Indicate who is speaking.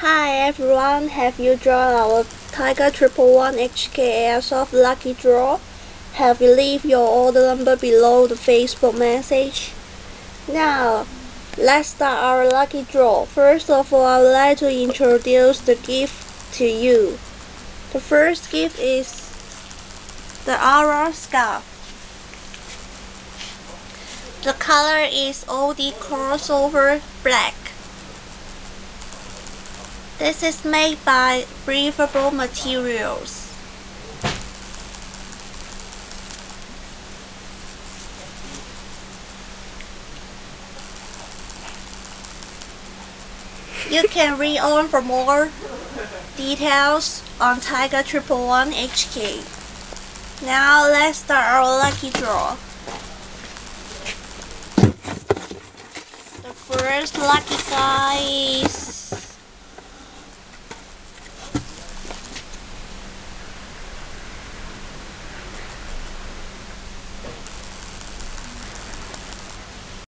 Speaker 1: Hi everyone, have you drawn our Tiger111hk Airsoft lucky draw? Have you leave your order number below the Facebook message? Now, let's start our lucky draw. First of all, I would like to introduce the gift to you. The first gift is the Aura scarf. The color is OD crossover black. This is made by breathable materials. You can read on for more details on Tiger111hk. Now let's start our lucky draw. The first lucky guy